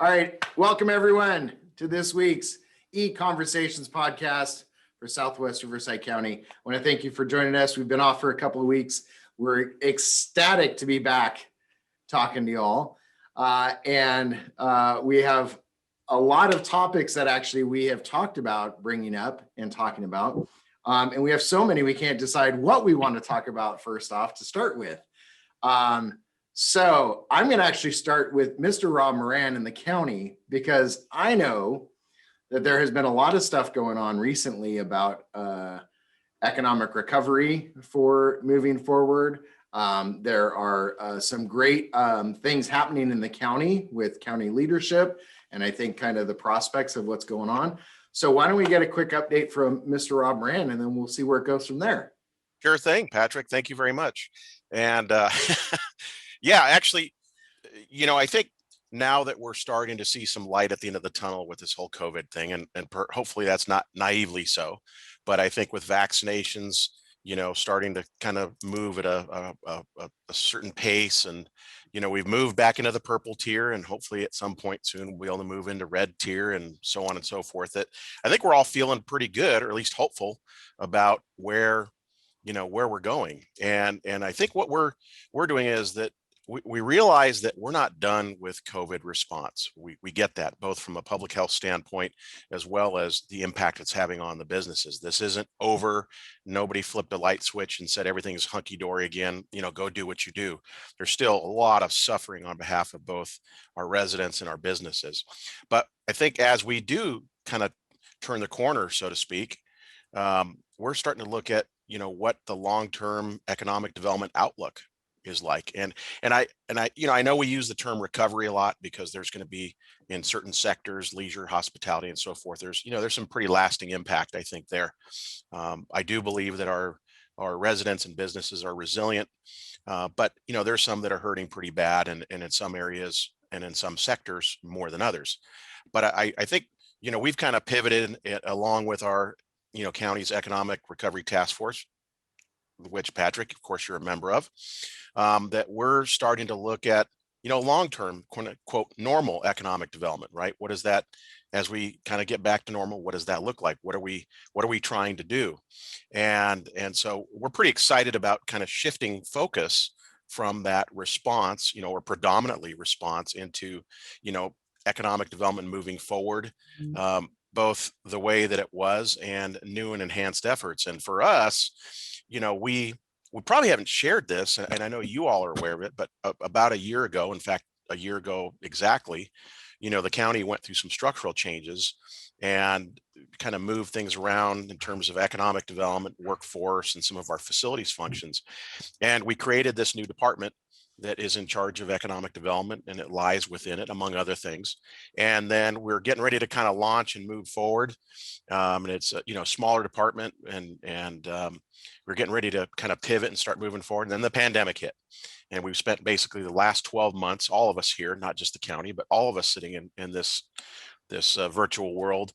All right, welcome everyone to this week's ECONversations Podcast for Southwest Riverside County. I want to thank you for joining us. We've been off for a couple of weeks. We're ecstatic to be back talking to y'all. And we have a lot of topics that actually we have talked about bringing up and talking about. And we have so many, we can't decide what we want to talk about first off to start with. So I'm going to actually start with Mr. Rob Moran in the county, because I know that there has been a lot of stuff going on recently about economic recovery for moving forward. There are some great things happening in the county with county leadership, and I think kind of the prospects of what's going on. So why don't we get a quick update from Mr. Rob Moran, and then we'll see where it goes from there. Sure thing, Patrick. Thank you very much. And yeah, actually, I think now that we're starting to see some light at the end of the tunnel with this whole COVID thing, and hopefully that's not naively so, but I think with vaccinations, starting to kind of move at a certain pace, and we've moved back into the purple tier, and hopefully at some point soon we'll be able to move into red tier and so on and so forth. That I think we're all feeling pretty good, or at least hopeful about where we're going. And I think what we're doing is that we realize that we're not done with COVID response. We get that both from a public health standpoint as well as the impact it's having on the businesses. This isn't over. Nobody flipped a light switch and said everything's hunky-dory again, go do what you do. There's still a lot of suffering on behalf of both our residents and our businesses. But I think as we do kind of turn the corner, so to speak, we're starting to look at what the long-term economic development outlook is like. And I know we use the term recovery a lot because there's going to be in certain sectors, leisure, hospitality, and so forth. There's some pretty lasting impact, I think, there. I do believe that our residents and businesses are resilient, but there's some that are hurting pretty bad, and in some areas and in some sectors more than others. But I think we've kind of pivoted along with our county's economic recovery task force, which, Patrick, of course, you're a member of, that we're starting to look at, long-term, quote, normal economic development, right? What is that as we kind of get back to normal? What does that look like? What are we trying to do? And so we're pretty excited about kind of shifting focus from that response, or predominantly response into, economic development moving forward, both the way that it was and new and enhanced efforts. And for us, we probably haven't shared this, and I know you all are aware of it, but about a year ago, in fact, a year ago exactly, the county went through some structural changes and kind of moved things around in terms of economic development, workforce, and some of our facilities functions. And we created this new department that is in charge of economic development, and it lies within it, among other things. And then we're getting ready to kind of launch and move forward. And it's a smaller department, and we're getting ready to kind of pivot and start moving forward. And then the pandemic hit, and we've spent basically the last 12 months, all of us here, not just the county, but all of us sitting in this virtual world,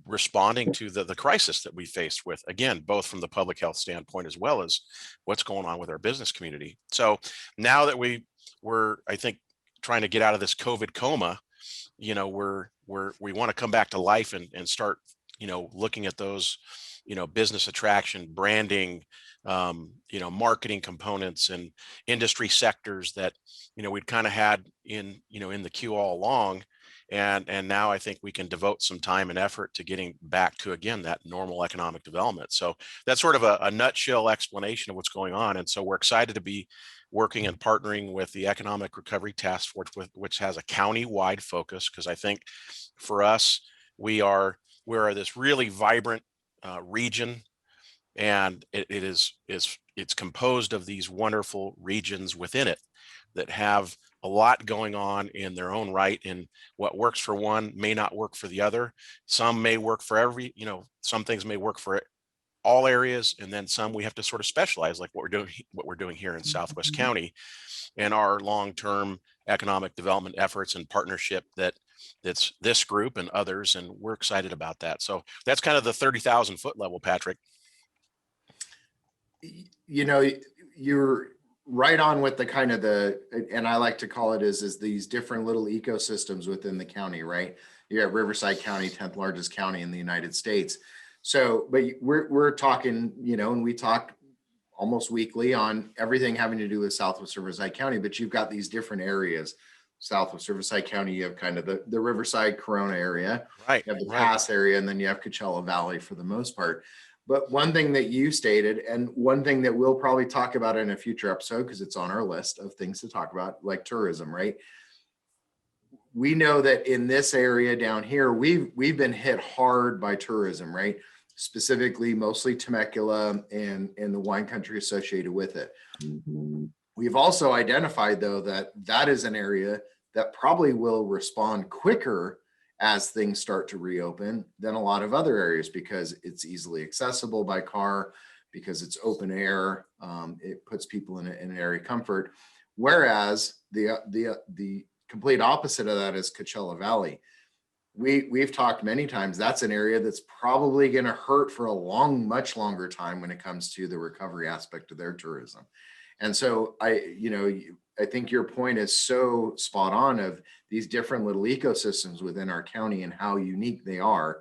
responding to the crisis that we faced with, again, both from the public health standpoint as well as what's going on with our business community. So now that we're, I think, trying to get out of this COVID coma, we want to come back to life and start, looking at those, business attraction, branding, marketing components and industry sectors that, we'd kind of had in the queue all along. And now I think we can devote some time and effort to getting back to, again, that normal economic development. So that's sort of a nutshell explanation of what's going on. And so we're excited to be working and partnering with the Economic Recovery Task Force, which has a county-wide focus, because I think for us, we are this really vibrant region, and it's composed of these wonderful regions within it that have a lot going on in their own right, and what works for one may not work for the other. Some may work for some things may work for all areas, and then some we have to sort of specialize, like what we're doing here in Southwest County, and our long-term economic development efforts and partnership that's this group and others, and we're excited about that. So that's kind of the 30,000 foot level, Patrick. You're right on with the kind of and I like to call it is these different little ecosystems within the county, right? You have Riverside County, 10th largest county in the United States. So, but we're talking, and we talk almost weekly on everything having to do with Southwest Riverside County, but you've got these different areas. Southwest Riverside County, you have kind of the Riverside Corona area, Right. you have the Pass area, and then you have Coachella Valley for the most part. But one thing that you stated, and one thing that we'll probably talk about in a future episode, because it's on our list of things to talk about, like tourism, right? We know that in this area down here, we've been hit hard by tourism, right? Specifically, mostly Temecula and the wine country associated with it. Mm-hmm. We've also identified, though, that is an area that probably will respond quicker as things start to reopen than a lot of other areas, because it's easily accessible by car, because it's open air. It puts people in an area of comfort. Whereas the complete opposite of that is Coachella Valley. We've talked many times, that's an area that's probably going to hurt for a much longer time when it comes to the recovery aspect of their tourism. And so I think your point is so spot on of these different little ecosystems within our county and how unique they are.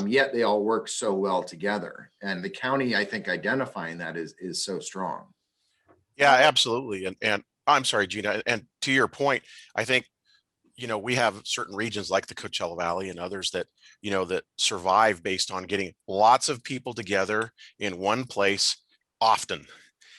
Yet they all work so well together. And the county, I think, identifying that is so strong. Yeah, absolutely. And I'm sorry, Gina. And to your point, I think, we have certain regions like the Coachella Valley and others that, that survive based on getting lots of people together in one place often.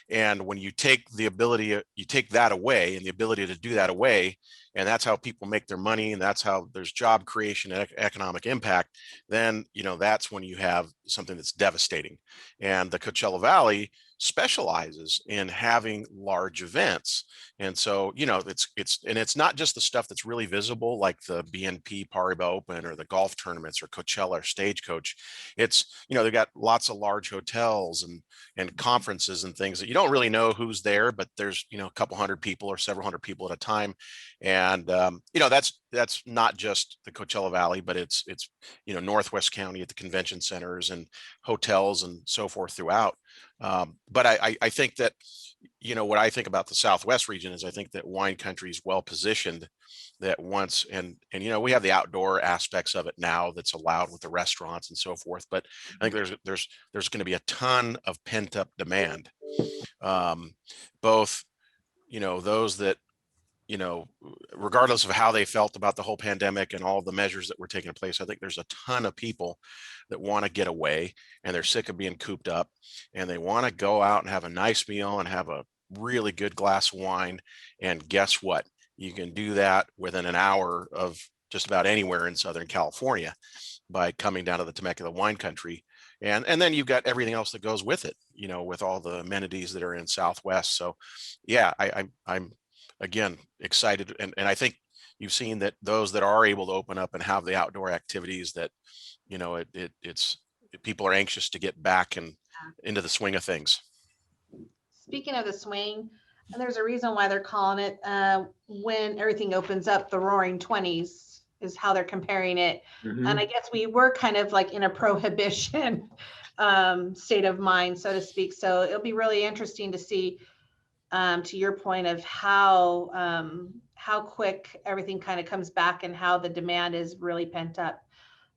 And when you take that away, and the ability to do that away, and that's how people make their money, and that's how there's job creation and economic impact, then, that's when you have something that's devastating. And the Coachella Valley specializes in having large events. And so, it's not just the stuff that's really visible, like the BNP Paribas Open or the golf tournaments or Coachella or Stagecoach. It's, they've got lots of large hotels and conferences and things that you don't really know who's there, but there's, a couple hundred people or several hundred people at a time. And, that's not just the Coachella Valley, but it's, Northwest County at the convention centers and hotels and so forth throughout. But I think that, what I think about the Southwest region is I think that wine country is well positioned, that once, and we have the outdoor aspects of it now that's allowed with the restaurants and so forth. But I think there's going to be a ton of pent up demand, both, those that, regardless of how they felt about the whole pandemic and all the measures that were taking place. I think there's a ton of people that want to get away, and they're sick of being cooped up, and they want to go out and have a nice meal and have a really good glass of wine. And guess what? You can do that within an hour of just about anywhere in Southern California by coming down to the Temecula wine country. And then you've got everything else that goes with it, with all the amenities that are in Southwest. So yeah, I'm again excited. And I think you've seen that those that are able to open up and have the outdoor activities, that, it's people are anxious to get back and into the swing of things. Speaking of the swing, and there's a reason why they're calling it, when everything opens up, the Roaring 20s is how they're comparing it. Mm-hmm. And I guess we were kind of like in a prohibition state of mind, so to speak. So it'll be really interesting to see, to your point of how quick everything kind of comes back and how the demand is really pent up.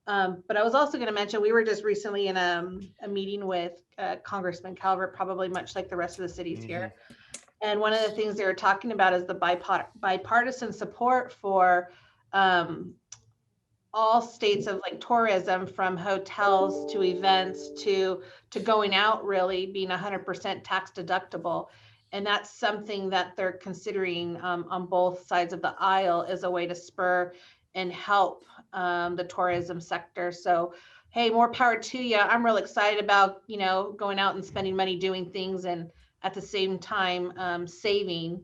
But I was also going to mention, we were just recently in a meeting with Congressman Calvert, probably much like the rest of the cities here. And one of the things they were talking about is the bipartisan support for all states of like tourism, from hotels to events to going out, really being 100% tax deductible. And that's something that they're considering on both sides of the aisle as a way to spur and help the tourism sector. So, hey, more power to you. I'm real excited about, going out and spending money doing things, and at the same time saving,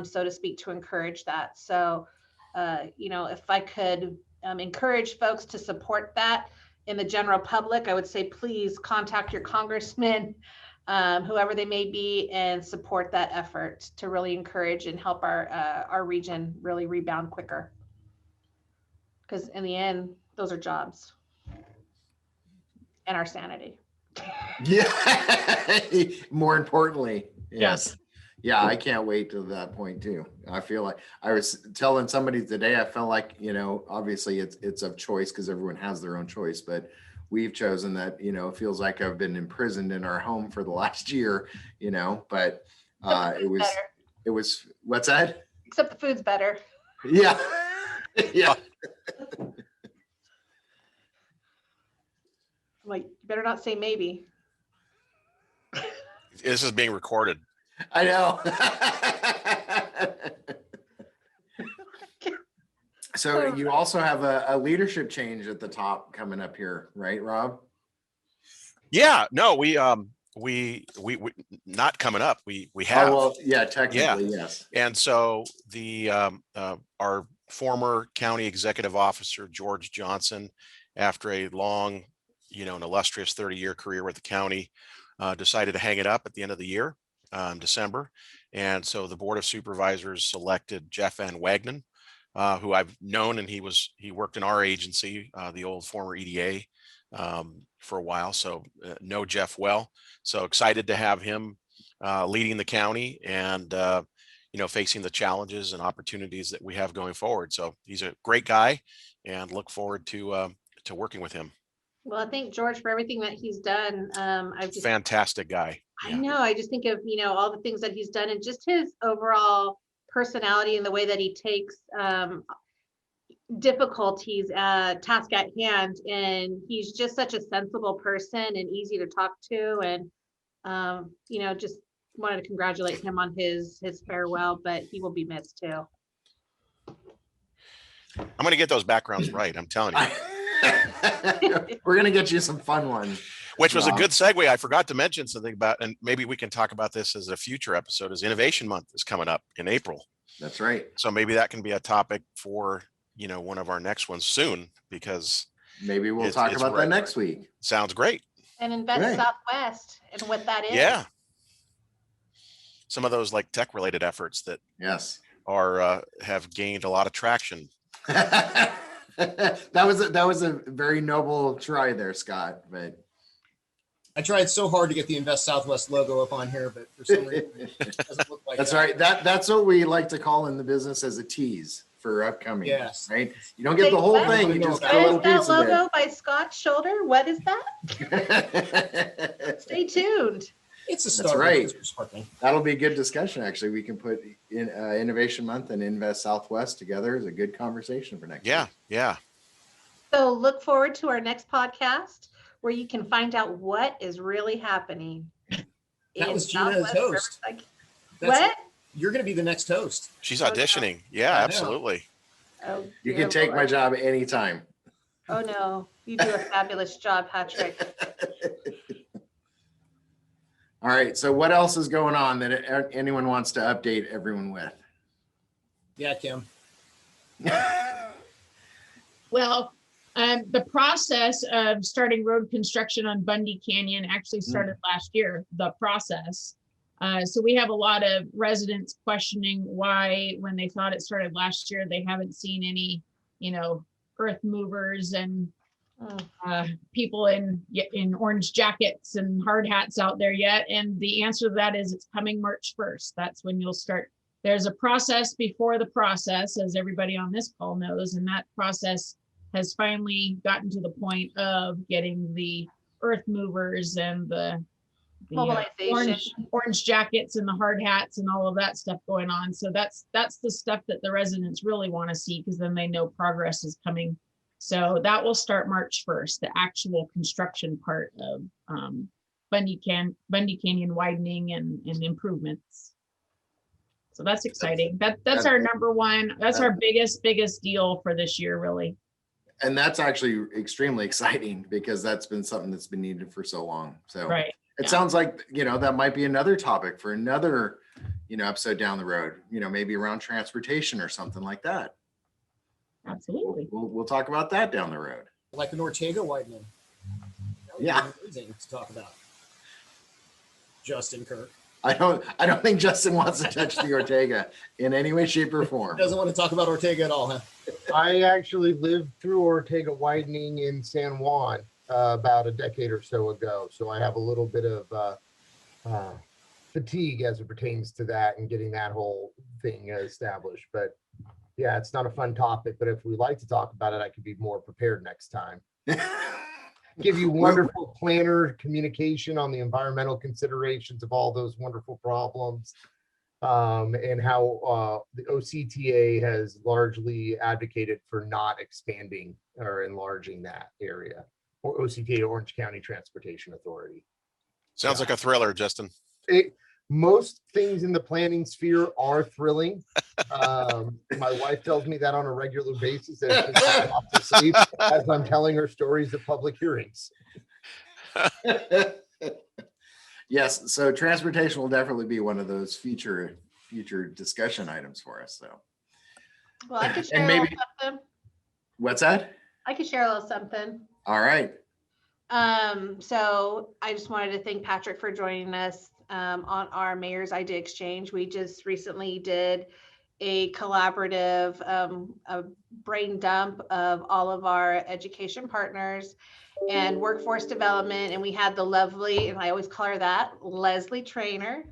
so to speak, to encourage that. So, if I could encourage folks to support that in the general public, I would say, please contact your congressman, whoever they may be, and support that effort to really encourage and help our region really rebound quicker. Because in the end, those are jobs and our sanity. Yeah. More importantly, yes. Yeah, I can't wait to that point too. I feel like I was telling somebody today, I felt like, obviously it's of choice because everyone has their own choice, but we've chosen that, it feels like I've been imprisoned in our home for the last year, but it was, what's that? Except the food's better. Yeah. Yeah. I'm like, you better not say maybe. This is being recorded. I know. So you also have a leadership change at the top coming up here, right, Rob? Yeah, no, we not coming up. We have. Oh, well, yeah, technically, yes. And so our former county executive officer, George Johnson, after a long, an illustrious 30-year career with the county, decided to hang it up at the end of the year, December. And so the Board of Supervisors selected Jeff Van Wagenen, who I've known, and he worked in our agency, the old former EDA, for a while. So know Jeff well. So excited to have him leading the county and, facing the challenges and opportunities that we have going forward. So he's a great guy and look forward to working with him. Well, I thank George for everything that he's done. Fantastic guy. I know. I just think of, all the things that he's done and just his overall personality and the way that he takes difficulties, task at hand. And he's just such a sensible person and easy to talk to. And, just wanted to congratulate him on his farewell, but he will be missed too. I'm going to get those backgrounds right. I'm telling you. We're going to get you some fun ones. Which was a good segue. I forgot to mention something about, and maybe we can talk about this as a future episode, is Innovation Month is coming up in April. That's right. So maybe that can be a topic for, one of our next ones soon, because maybe we'll talk about that next week. Sounds great. And Invest Southwest and what that is. Yeah. Some of those like tech related efforts that have gained a lot of traction. That was a very noble try there, Scott, but I tried so hard to get the Invest Southwest logo up on here, but for some reason it doesn't look like that's right. That's what we like to call in the business as a tease for upcoming. Yes. Right. You don't get the whole thing. You just get a little piece that of logo by Scott's shoulder? What is that? Stay tuned. It's a start. That's right. That'll be a good discussion. Actually, we can put in Innovation Month and Invest Southwest together as a good conversation for next week. Yeah. So look forward to our next podcast where you can find out what is really happening. That was Gina as host. What? You're going to be the next host. She's auditioning. Yeah, absolutely. Oh, you can take my job anytime. Oh no, you do a fabulous job, Patrick. All right. So what else is going on that anyone wants to update everyone with? Yeah, Kim. Well, the process of starting road construction on Bundy Canyon actually started last year, the process. So we have a lot of residents questioning why, when they thought it started last year, they haven't seen any, earth movers and people in orange jackets and hard hats out there yet. And the answer to that is it's coming March 1st. That's when you'll start. There's a process before the process, as everybody on this call knows, and that process has finally gotten to the point of getting the earth movers and the orange jackets and the hard hats and all of that stuff going on. So that's the stuff that the residents really want to see, because then they know progress is coming. So that will start March 1st, the actual construction part of Bundy Canyon widening and improvements. So that's exciting. That's our number one. That's our biggest deal for this year, really. And that's actually extremely exciting because that's been something that's been needed for so long. So it sounds like, that might be another topic for another, episode down the road, maybe around transportation or something like that. Absolutely. We'll talk about that down the road. Like an Ortega widening. Yeah. Amazing to talk about. Justin Kirk. I don't think Justin wants to touch the Ortega in any way, shape, or form. Doesn't want to talk about Ortega at all, huh? I actually lived through Ortega widening in San Juan about a decade or so ago. So I have a little bit of fatigue as it pertains to that and getting that whole thing established. But yeah, it's not a fun topic, but if we like to talk about it, I could be more prepared next time. Give you wonderful planner communication on the environmental considerations of all those wonderful problems, and how the OCTA has largely advocated for not expanding or enlarging that area, or OCTA, Orange County Transportation Authority. Sounds like a thriller, Justin. Most things in the planning sphere are thrilling. My wife tells me that on a regular basis as she's off to sleep as I'm telling her stories at public hearings. Yes, so transportation will definitely be one of those future discussion items for us. So, Well, I could And share a maybe- little something. what's that? I could share a little something. All right. So I just wanted to thank Patrick for joining us on our Mayor's Idea Exchange. We just recently did a collaborative a brain dump of all of our education partners and workforce development. And we had the lovely, and I always call her that, Leslie Trainer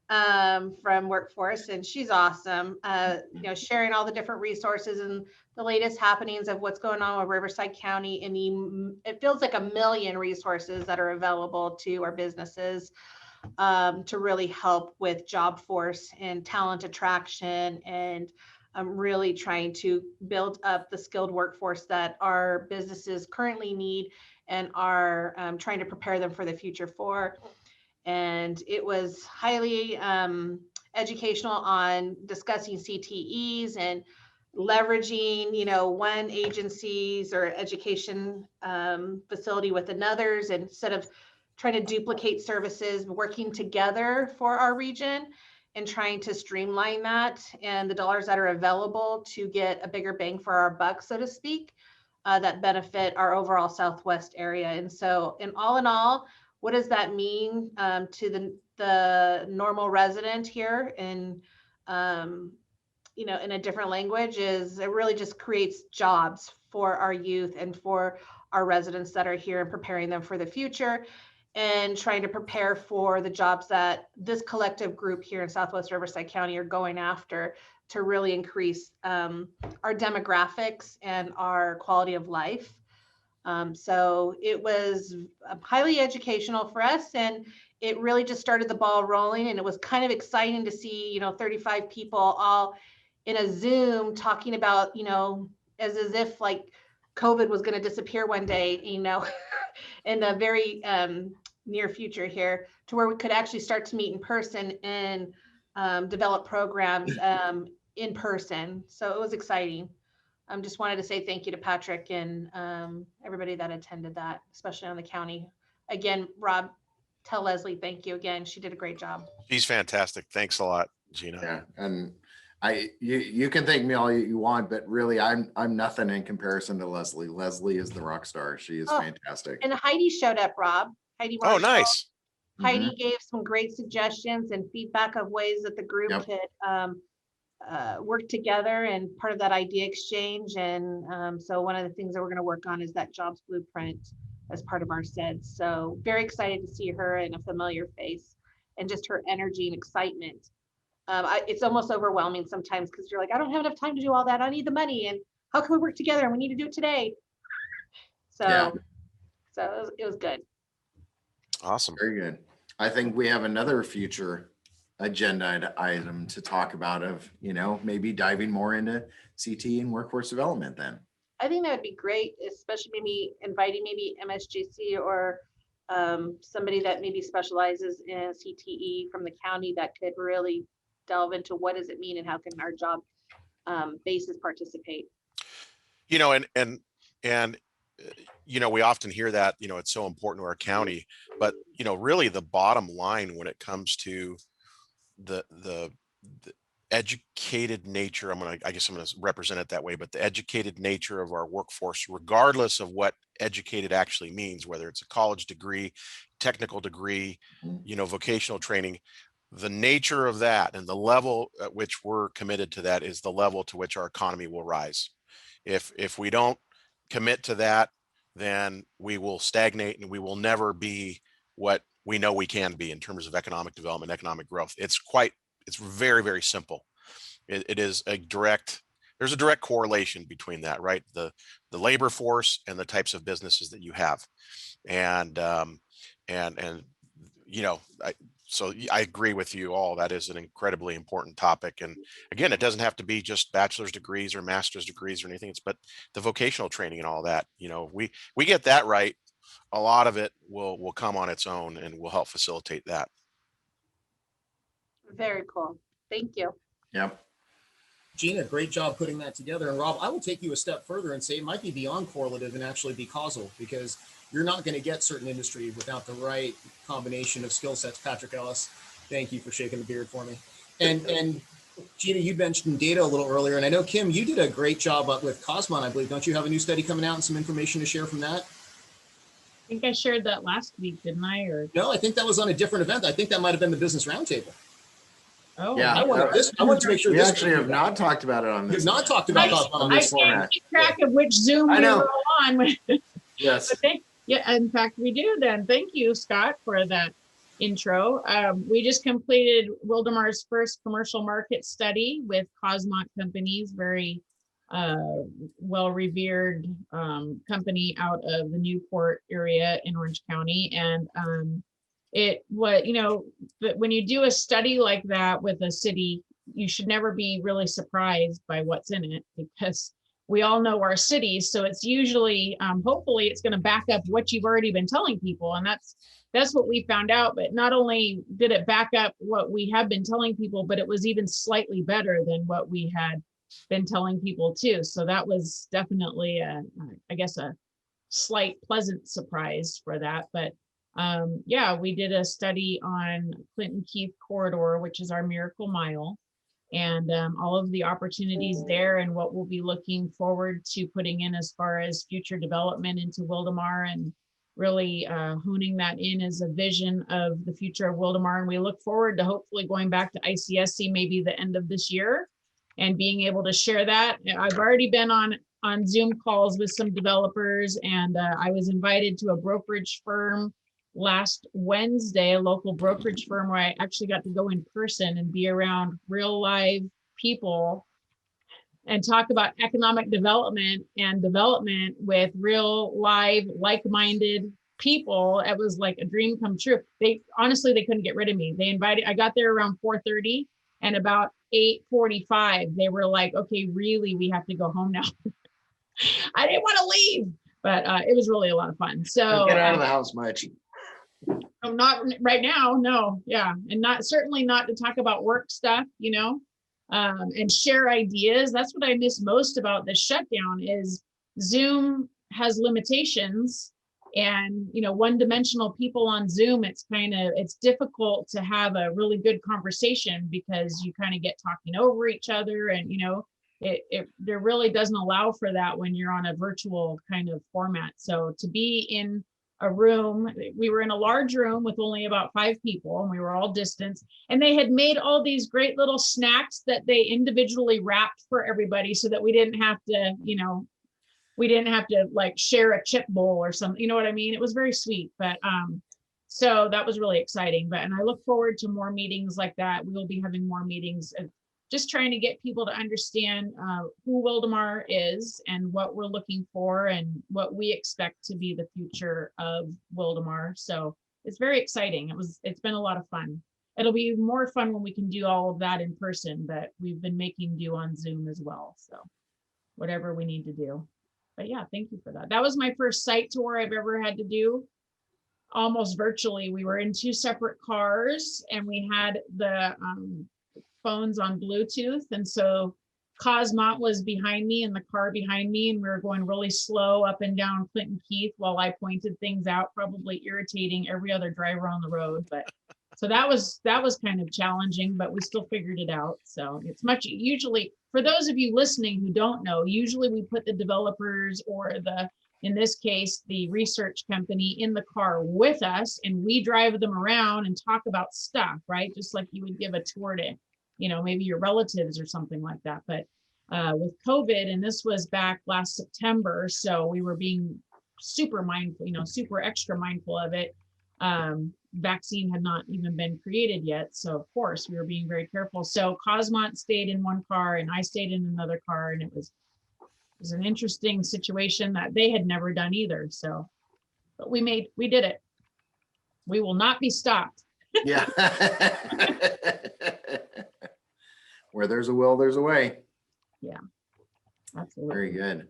from Workforce, and she's awesome. Sharing all the different resources and the latest happenings of what's going on with Riverside County, and it feels like a million resources that are available to our businesses to really help with job force and talent attraction, and really trying to build up the skilled workforce that our businesses currently need and are trying to prepare them for the future for. And it was highly educational on discussing CTEs and leveraging, one agency's or education facility with another's, instead of trying to duplicate services, working together for our region and trying to streamline that and the dollars that are available to get a bigger bang for our buck, so to speak, that benefit our overall Southwest area. And so in all, what does that mean to the normal resident here in a different language? Is it really just creates jobs for our youth and for our residents that are here, and preparing them for the future and trying to prepare for the jobs that this collective group here in Southwest Riverside County are going after to really increase our demographics and our quality of life. So it was highly educational for us, and it really just started the ball rolling. And it was kind of exciting to see, 35 people all in a Zoom talking about, as if like COVID was going to disappear one day, in the very near future here, to where we could actually start to meet in person and develop programs in person. So it was exciting. Just wanted to say thank you to Patrick and everybody that attended that, especially on the county. Again, Rob, tell Leslie thank you again. She did a great job. She's fantastic. Thanks a lot, Gina. Yeah, and you can thank me all you want, but really I'm nothing in comparison to Leslie. Leslie is the rock star. She is fantastic. And Heidi showed up, Rob. Heidi Oh, Marshall. nice. Heidi gave some great suggestions and feedback of ways that the group could work together, and part of that idea exchange. And so one of the things that we're going to work on is that jobs blueprint as part of our SWRCED. So very excited to see her in a familiar face, and just her energy and excitement. It's almost overwhelming sometimes, because you're like, I don't have enough time to do all that. I need the money, and how can we work together? And we need to do it today. So it was good. Awesome. Very good. I think we have another future agenda item to talk about of, maybe diving more into CT and workforce development then. I think that would be great, especially maybe inviting MSJC or somebody that maybe specializes in CTE from the county that could really delve into what does it mean and how can our job bases participate. We often hear that, it's so important to our county, but, really the bottom line when it comes to the educated nature, I guess I'm going to represent it that way, but the educated nature of our workforce, regardless of what educated actually means, whether it's a college degree, technical degree, vocational training, the nature of that and the level at which we're committed to that is the level to which our economy will rise. If we don't commit to that, then we will stagnate and we will never be what we know we can be in terms of economic development, economic growth. It's very, very simple. It is there's a direct correlation between that, right? The labor force and the types of businesses that you have. And I agree with you all. That is an incredibly important topic. And again, it doesn't have to be just bachelor's degrees or master's degrees or anything. But the vocational training and all that, we get that right. A lot of it will come on its own and will help facilitate that. Very cool. Thank you. Yep. Gina, great job putting that together. And Rob, I will take you a step further and say it might be beyond correlative and actually be causal, because you're not going to get certain industry without the right combination of skill sets. Patrick Ellis, thank you for shaking the beard for me. And Gina, you mentioned data a little earlier, and I know, Kim, you did a great job up with Cosmon, I believe. Don't you have a new study coming out and some information to share from that? I think I shared that last week, didn't I? Or No, I think that was on a different event. I think that might have been the Business Roundtable. oh, Yeah. I want to make sure We this actually have not talked about it on we this. have not talked about I- Cosmon on I this can't format. keep track of which Zoom I we know. were on. Yes. But yeah, in fact, we do then. Thank you, Scott, for that intro. We just completed Wildomar's first commercial market study with Cosmont Companies, very well-revered company out of the Newport area in Orange County. And but when you do a study like that with a city, you should never be really surprised by what's in it, because we all know our cities. So it's usually, hopefully it's going to back up what you've already been telling people. And that's what we found out. But not only did it back up what we have been telling people, but it was even slightly better than what we had been telling people too. So that was definitely a slight pleasant surprise for that. But we did a study on Clinton Keith corridor, which is our Miracle Mile, and all of the opportunities there and what we'll be looking forward to putting in as far as future development into Wildomar, and really honing that in as a vision of the future of Wildomar. And we look forward to hopefully going back to ICSC maybe the end of this year and being able to share that. I've already been on Zoom calls with some developers, and I was invited to a brokerage firm last Wednesday, a local brokerage firm, where I actually got to go in person and be around real live people and talk about economic development and development with real live like-minded people. It was like a dream come true. They couldn't get rid of me. I got there around 4:30, and about 8:45, they were like, okay, really, we have to go home now. I didn't want to leave, but it was really a lot of fun. So Don't get out of the house much. not right now, no. Yeah. And certainly not to talk about work stuff, and share ideas. That's what I miss most about this shutdown is Zoom has limitations, and, one-dimensional people on Zoom, it's difficult to have a really good conversation because you kind of get talking over each other, and, there really doesn't allow for that when you're on a virtual kind of format. So to be in a room, we were in a large room with only about 5 people, and we were all distanced, and they had made all these great little snacks that they individually wrapped for everybody so that we didn't have to like share a chip bowl or something, you know what I mean? It was very sweet, but so that was really exciting. And I look forward to more meetings like that. We will be having more meetings, just trying to get people to understand who Wildomar is and what we're looking for and what we expect to be the future of Wildomar. So it's very exciting. It's been a lot of fun. It'll be more fun when we can do all of that in person, but we've been making do on Zoom as well. So whatever we need to do. But yeah, thank you for that. That was my first site tour I've ever had to do, almost virtually. We were in 2 separate cars, and we had the phones on Bluetooth. And so Cosmont was behind me in the car behind me, and we were going really slow up and down Clinton Keith while I pointed things out, probably irritating every other driver on the road. But so that was kind of challenging, but we still figured it out. So it's usually, for those of you listening who don't know, usually we put the developers or in this case, the research company in the car with us, and we drive them around and talk about stuff, right? Just like you would give a tour to, maybe your relatives or something like that. But with COVID, and this was back last September, so we were being super mindful, super extra mindful of it. vaccine had not even been created yet. So of course we were being very careful. So Cosmont stayed in one car and I stayed in another car, and it was an interesting situation that they had never done either. So, but we did it. We will not be stopped. Yeah. Where there's a will, there's a way. Absolutely. Very good.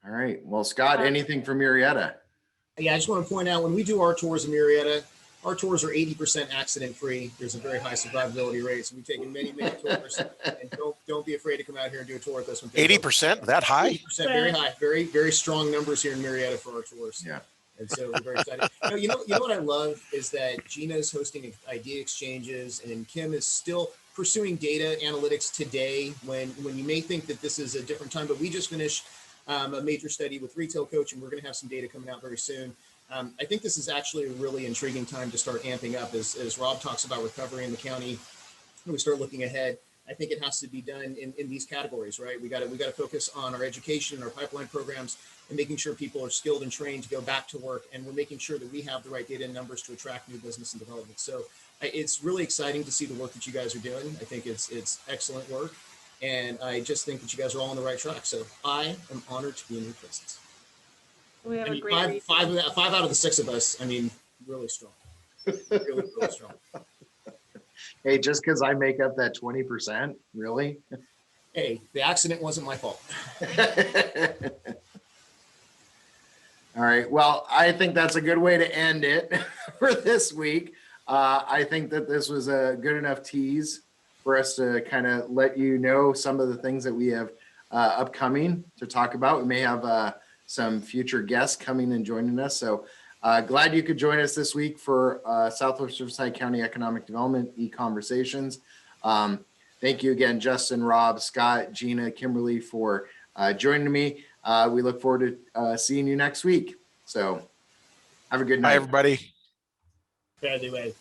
All right. Well, Scott, anything from Murrieta? Yeah, I just want to point out when we do our tours of Murrieta, our tours are 80% accident free. There's a very high survivability rate. So we've taken many tours, and don't be afraid to come out here and do a tour with us. 80%, that high? 80%, very high, very strong numbers here in Murrieta for our tours. Yeah. And so we're very excited. You know what I love is that Gina's hosting idea exchanges, and Kim is still pursuing data analytics today when you may think that this is a different time, but we just finished a major study with Retail Coach, and we're going to have some data coming out very soon. I think this is actually a really intriguing time to start amping up as Rob talks about recovery in the county. When we start looking ahead, I think it has to be done in these categories, right? We got to focus on our education and our pipeline programs and making sure people are skilled and trained to go back to work. And we're making sure that we have the right data and numbers to attract new business and development. So it's really exciting to see the work that you guys are doing. I think it's excellent work. And I just think that you guys are all on the right track. So I am honored to be in your presence. We have I a mean, great five out of the six of us, I mean, really strong. Really strong. Hey, just because I make up that 20%, really? Hey, the accident wasn't my fault. All right. Well, I think that's a good way to end it for this week. I think that this was a good enough tease for us to kind of let you know some of the things that we have upcoming to talk about. We may have some future guests coming and joining us. So glad you could join us this week for Southwest Riverside County Economic Development ECONversations. Thank you again, Justin, Rob, Scott, Gina, Kimberly, for joining me. We look forward to seeing you next week. So have a good night. Bye, everybody. By the way.